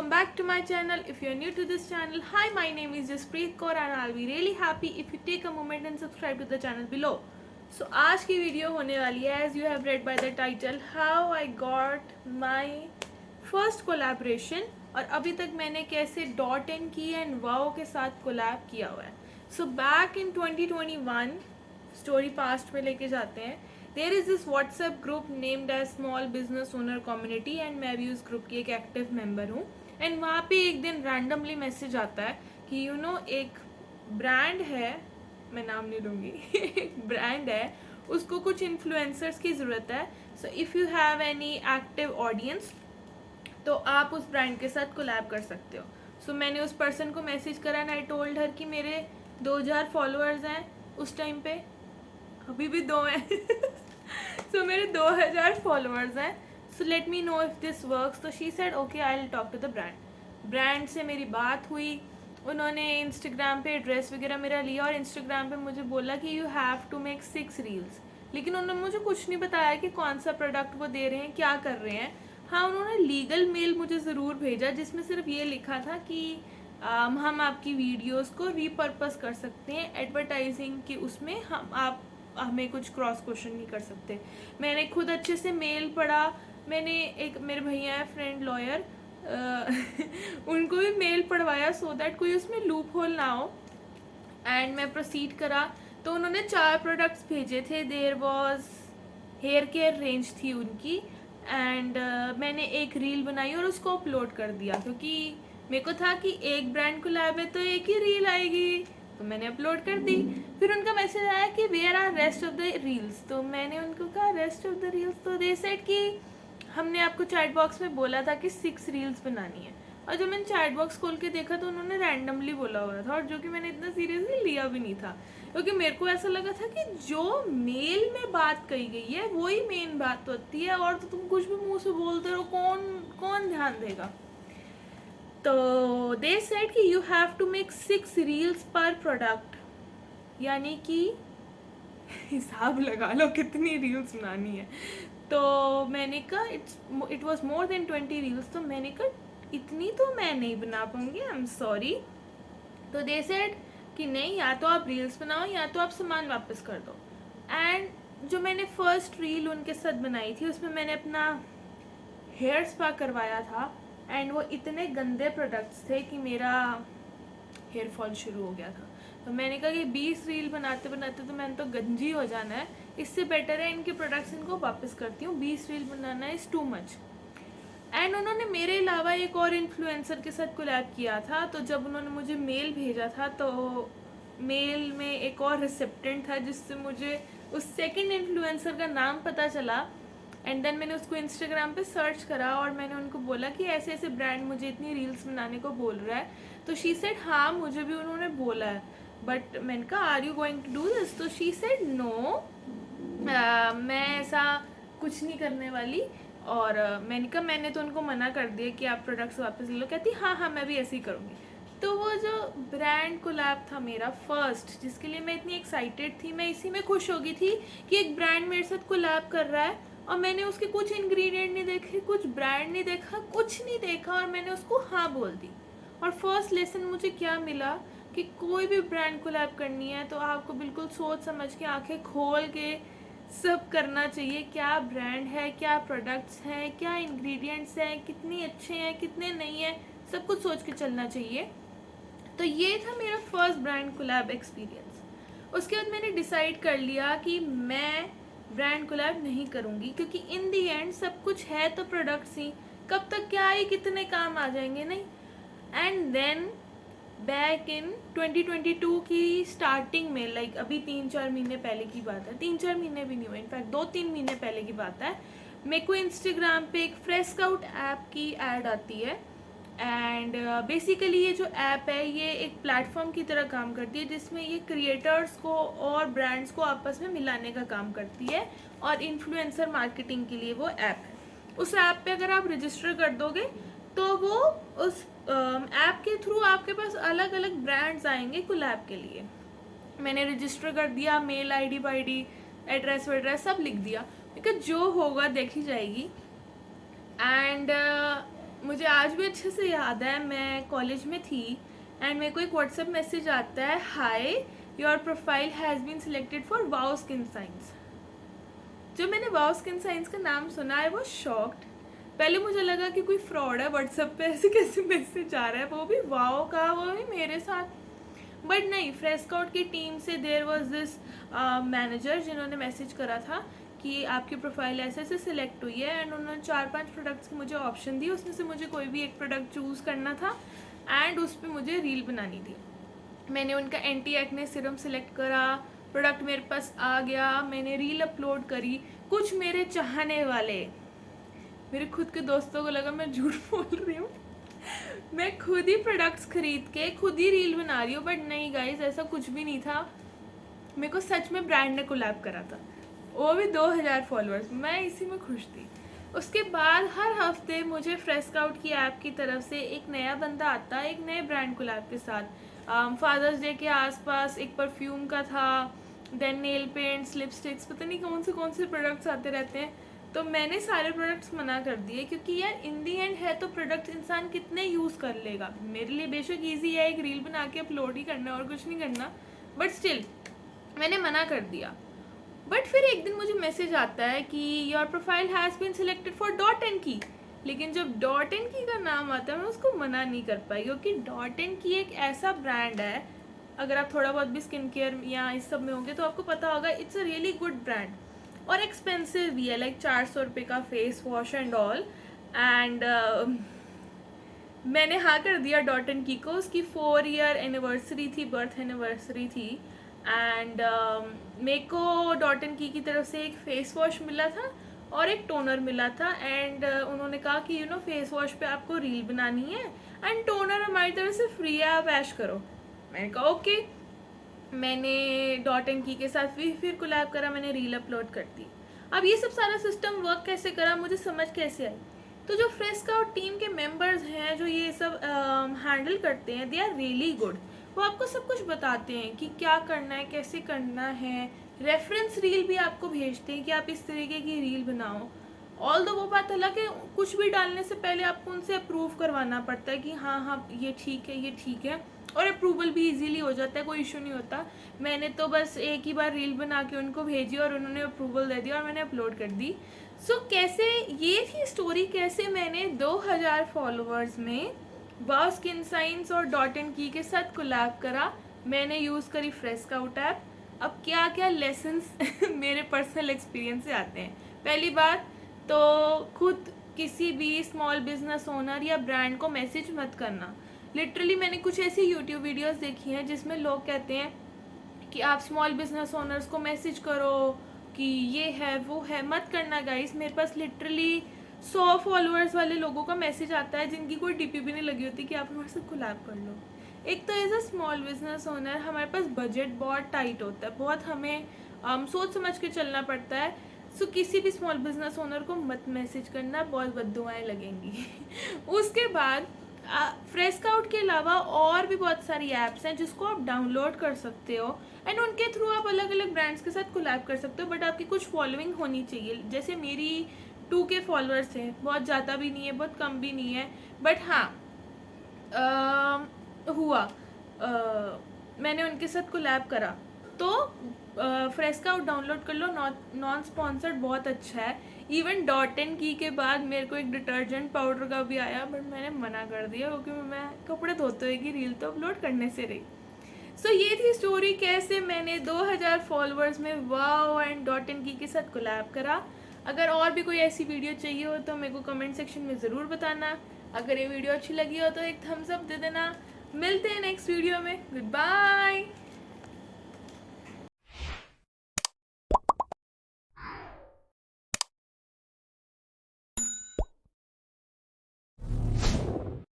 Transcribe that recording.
welcome back to my channel. If you're new to this channel, hi, my name is Jaspreet Kaur and I'll be really happy if you take a moment and subscribe to the channel below. So आज की video होने वाली है as you have read by the title how I got my first collaboration और अभी तक मैंने कैसे .in की एंड वाओ के साथ कोलैब किया हुआ है. So back in 2021 story past में लेके जाते हैं. There is this WhatsApp group named as small business owner community and मैं भी उस ग्रुप की एक एक्टिव मेंबर हूँ. एंड वहाँ पे एक दिन रैंडमली मैसेज आता है कि यू नो एक ब्रांड है, मैं नाम नहीं लूँगी एक ब्रांड है, उसको कुछ इन्फ्लुएंसर्स की ज़रूरत है. So if you have any active audience तो आप उस ब्रांड के साथ कोलैब कर सकते हो. सो मैंने उस पर्सन को मैसेज करा एंड आई टोल्ड हर कि मेरे 2000 फॉलोअर्स हैं उस टाइम पे, अभी भी 2 हैं सो मेरे 2000 फॉलोअर्स हैं. So let me know if this works. तो she said okay I will talk to the brand से मेरी बात हुई. उन्होंने इंस्टाग्राम पे एड्रेस वगैरह मेरा लिया और इंस्टाग्राम पे मुझे बोला कि you have to make 6 reels. लेकिन उन्होंने मुझे कुछ नहीं बताया कि कौन सा प्रोडक्ट वो दे रहे हैं, क्या कर रहे हैं. हाँ, उन्होंने लीगल मेल मुझे ज़रूर भेजा जिसमें सिर्फ ये लिखा था कि हम आपकी वीडियोस को रीपर्पस कर सकते हैं एडवर्टाइजिंग की, उसमें आप हमें कुछ क्रॉस क्वेश्चन नहीं कर सकते. मैंने खुद अच्छे से मेल पढ़ा. मैंने एक मेरे भैया है फ्रेंड लॉयर उनको भी मेल पढ़वाया सो दैट कोई उसमें लूप होल ना हो. एंड मैं प्रोसीड करा तो उन्होंने 4 प्रोडक्ट्स भेजे थे. There was hair care range थी उनकी. एंड मैंने एक रील बनाई और उसको अपलोड कर दिया क्योंकि मेरे को था कि एक ब्रांड को लैब है तो एक ही रील आएगी, तो मैंने अपलोड कर दी. फिर उनका मैसेज आया कि where are rest of the reels. तो मैंने उनको कहा रेस्ट ऑफ द रील्स. तो दे सेड कि हमने आपको चैट बॉक्स में बोला था कि 6 रील्स बनानी है. और जब मैंने चैट बॉक्स खोल के देखा तो उन्होंने रैंडमली बोला हुआ था, और जो कि मैंने इतना सीरियसली लिया भी नहीं था क्योंकि मेरे को ऐसा लगा था कि जो मेल में बात कही गई है वही मेन बात होती है, और तो तुम कुछ भी मुँह से बोलते रहो, कौन ध्यान देगा. तो दे सेड कि you have to make 6 reels पर प्रोडक्ट, यानी कि हिसाब लगा लो कितनी रील्स बनानी है. तो मैंने कहा it was more than 20 reels. तो मैंने कहा इतनी तो मैं नहीं बना पाऊँगी, आई एम सॉरी. तो दे सेड कि नहीं, या तो आप रील्स बनाओ या तो आप सामान वापस कर दो. एंड जो मैंने फर्स्ट रील उनके साथ बनाई थी उसमें मैंने अपना हेयर स्पा करवाया था. एंड वो इतने गंदे प्रोडक्ट्स थे कि मेरा हेयर फॉल शुरू हो गया था. तो मैंने कहा कि 20 रील बनाते बनाते तो मैंने तो गंजी हो जाना है, इससे बेटर है इनके प्रोडक्ट्स इनको वापस करती हूँ. 20 reel banana is too much. And उन्होंने मेरे अलावा एक और इन्फ्लुएंसर के साथ कोलैब किया था. तो जब उन्होंने मुझे मेल भेजा था तो मेल में एक और रिसिप्टेंट था जिससे मुझे उस सेकंड इन्फ्लुएंसर का नाम पता चला. एंड देन मैंने उसको इंस्टाग्राम पे सर्च करा और मैंने उनको बोला कि ऐसे ऐसे ब्रांड मुझे इतनी रील्स बनाने को बोल रहा है. तो शी सेड हाँ मुझे भी उन्होंने बोला है, बट मैंने कहा are you going to do this. तो शी सेड नो, मैं ऐसा कुछ नहीं करने वाली. और मैंने कहा मैंने तो उनको मना कर दिया कि आप प्रोडक्ट्स वापस ले लो. कहती हाँ मैं भी ऐसे ही करूँगी. तो वो जो ब्रांड कोलैब था मेरा फर्स्ट, जिसके लिए मैं इतनी एक्साइटेड थी, मैं इसी में खुश हो गई थी कि एक ब्रांड मेरे साथ कोलैब कर रहा है. और मैंने उसके कुछ इंग्रेडिएंट नहीं देखे, कुछ ब्रांड नहीं देखा, कुछ नहीं देखा, और मैंने उसको हाँ बोल दी. और फर्स्ट लेसन मुझे क्या मिला कि कोई भी ब्रांड कोलैब करनी है तो आपको बिल्कुल सोच समझ के आंखें खोल के सब करना चाहिए. क्या ब्रांड है, क्या प्रोडक्ट्स हैं, क्या इंग्रेडिएंट्स हैं, कितनी अच्छे हैं कितने नहीं हैं, सब कुछ सोच के चलना चाहिए. तो ये था मेरा फर्स्ट ब्रांड कोलैब एक्सपीरियंस. उसके बाद मैंने डिसाइड कर लिया कि मैं ब्रांड कोलैब नहीं करूँगी क्योंकि इन दी एंड सब कुछ है तो प्रोडक्ट्स ही, कब तक क्या ही कितने काम आ जाएंगे, नहीं. एंड देन बैक इन 2022 की स्टार्टिंग में, लाइक अभी 3-4 महीने पहले की बात है, 3-4 महीने भी नहीं हुए, इनफैक्ट 2-3 महीने पहले की बात है, मेरे को इंस्टाग्राम पे एक फ्रेश स्काउट ऐप की ऐड आती है. एंड बेसिकली ये जो ऐप है ये एक प्लेटफॉर्म की तरह काम करती है जिसमें ये क्रिएटर्स को और ब्रांड्स को आपस में मिलाने का काम करती है, और इन्फ्लुएंसर मार्केटिंग के लिए वो ऐप है. उस ऐप पे अगर आप रजिस्टर कर दोगे तो वो उस ऐप के थ्रू आपके पास अलग अलग ब्रांड्स आएंगे कोलैब के लिए. मैंने रजिस्टर कर दिया, मेल आईडी वाईडी एड्रेस वेड्रेस सब लिख दिया, क्योंकि जो होगा देखी जाएगी. एंड मुझे आज भी अच्छे से याद है, मैं कॉलेज में थी एंड मेरे को एक व्हाट्सएप मैसेज आता है, hi your profile has been selected for wow skin science. जब मैंने वाओ स्किन साइंस का नाम सुना, आई वाज शॉक्ड। पहले मुझे लगा कि कोई फ्रॉड है, व्हाट्सएप पे ऐसे कैसे मैसेज आ रहा है, वो भी वाओ का, वो भी मेरे साथ। बट नहीं, फ्रेस्काउट की टीम से देयर वाज दिस मैनेजर जिन्होंने मैसेज करा था कि आपकी प्रोफाइल ऐसे ऐसे सिलेक्ट हुई है, एंड उन्होंने 4-5 प्रोडक्ट्स की मुझे ऑप्शन दी, उसमें से मुझे कोई भी एक प्रोडक्ट चूज़ करना था एंड उस पर मुझे रील बनानी थी। मैंने उनका एंटी एक्ने सीरम सिलेक्ट करा, प्रोडक्ट मेरे पास आ गया, मैंने रील अपलोड करी। कुछ मेरे चाहने वाले, मेरे खुद के दोस्तों को लगा मैं झूठ बोल रही हूँ, मैं खुद ही प्रोडक्ट्स खरीद के खुद ही रील बना रही हूँ। बट नहीं गाइज, ऐसा कुछ भी नहीं था। मेरे को सच में ब्रांड ने कोलैब करा था, वो भी 2000 फॉलोअर्स, मैं इसी में खुश थी। उसके बाद हर हफ्ते मुझे फ्रेस्काउट की ऐप की तरफ से एक नया बंदा आता है, एक नए ब्रांड कोलैब के साथ। फादर्स डे के आसपास एक परफ्यूम का था, देन नेल पेंट्स, लिपस्टिक्स, पता नहीं कौन से प्रोडक्ट्स आते रहते हैं। तो मैंने सारे प्रोडक्ट्स मना कर दिए, क्योंकि यार इन दी एंड है तो प्रोडक्ट्स इंसान कितने यूज़ कर लेगा। मेरे लिए बेशक ईजी है, एक रील बना के अपलोड ही करना और कुछ नहीं करना, बट स्टिल मैंने मना कर दिया। बट फिर एक दिन मुझे मैसेज आता है कि your profile has been selected for dot and की। लेकिन जब डॉट एंड की का नाम आता है, मैं उसको मना नहीं कर पाई, क्योंकि डॉट एंड की एक ऐसा ब्रांड है, अगर आप थोड़ा बहुत भी स्किन केयर या इस सब में होंगे तो आपको पता होगा, it's a really good brand और एक्सपेंसिव भी है, लाइक 400 रुपये का face wash and all. And मैंने हाँ कर दिया डॉट एंड की को। उसकी 4 ईयर एनिवर्सरी थी, बर्थ एनिवर्सरी थी, एंड मेरे को डॉट एंड की तरफ से एक फेस वॉश मिला था और एक टोनर मिला था। एंड उन्होंने कहा कि यू नो फेस वॉश पे आपको रील बनानी है एंड टोनर हमारी तरफ से फ्री है, आप ऐश करो। मैंने कहा ओके। मैंने डॉट एंड की के साथ भी फिर कोलैब करा, मैंने रील अपलोड कर दी। अब ये सब सारा सिस्टम वर्क कैसे करा, मुझे समझ कैसे आई। तो जो फ्रेस्काउट टीम के मेंबर्स हैं, जो ये सब हैंडल करते हैं, दे आर रियली गुड। वो आपको सब कुछ बताते हैं कि क्या करना है, कैसे करना है। रेफरेंस रील भी आपको भेजते हैं कि आप इस तरीके की रील बनाओ। ऑल दो वो बात अलग है, कुछ भी डालने से पहले आपको उनसे अप्रूव करवाना पड़ता है कि हाँ हाँ ये ठीक है, ये ठीक है, और अप्रूवल भी इजीली हो जाता है, कोई इशू नहीं होता। मैंने तो बस एक ही बार रील बना के उनको भेजी और उन्होंने अप्रूवल दे दिया और मैंने अपलोड कर दी। सो कैसे, ये थी स्टोरी, कैसे मैंने 2000 फॉलोअर्स में वाओ स्किन साइंस और डॉट एंड की के साथ कोलैब करा। मैंने यूज़ करी फ्रेस्काउट ऐप। अब क्या क्या लेसन्स मेरे पर्सनल एक्सपीरियंस से आते हैं। पहली बात तो खुद किसी भी स्मॉल बिजनेस ओनर या ब्रांड को मैसेज मत करना। लिटरली मैंने कुछ ऐसी यूट्यूब वीडियोस देखी हैं जिसमें लोग कहते हैं कि आप स्मॉल बिजनेस ओनर्स को मैसेज करो कि ये है वो है। मत करना गाइस। मेरे पास लिटरली 100 फॉलोअर्स वाले लोगों का मैसेज आता है जिनकी कोई डीपी भी नहीं लगी होती कि आप हमारे साथ कोलैब कर लो। एक तो as a small business owner हमारे पास बजट बहुत टाइट होता है, बहुत हमें सोच समझ के चलना पड़ता है। सो किसी भी स्मॉल बिजनेस ओनर को मत मैसेज करना, बहुत बद्दुआएं लगेंगी। उसके बाद फ्रेस्काउट के अलावा और भी बहुत सारी ऐप्स हैं जिसको आप डाउनलोड कर सकते हो एंड उनके थ्रू आप अलग अलग ब्रांड्स के साथ कोलैब कर सकते हो। बट आपकी कुछ फॉलोइंग होनी चाहिए। जैसे मेरी 2K फॉलोअर्स हैं, बहुत ज़्यादा भी नहीं है, बहुत कम भी नहीं है, बट हाँ मैंने उनके साथ कोलैब करा। तो फ्रेस्काउट डाउनलोड कर लो, नॉन स्पॉन्सर्ड, बहुत अच्छा है। इवन डॉट एंड की के बाद मेरे को एक डिटर्जेंट पाउडर का भी आया, बट मैंने मना कर दिया क्योंकि मैं कपड़े धोते हुए की रील तो अपलोड करने से रही। सो ये थी स्टोरी, कैसे मैंने 2000 फॉलोअर्स में वाओ एंड डॉट एंड की के साथ कोलैब करा। अगर और भी कोई ऐसी वीडियो चाहिए हो तो मेरे को कमेंट सेक्शन में ज़रूर बताना। अगर ये वीडियो अच्छी लगी हो तो एक थम्स अप दे देना। मिलते हैं नेक्स्ट वीडियो में। Good bye.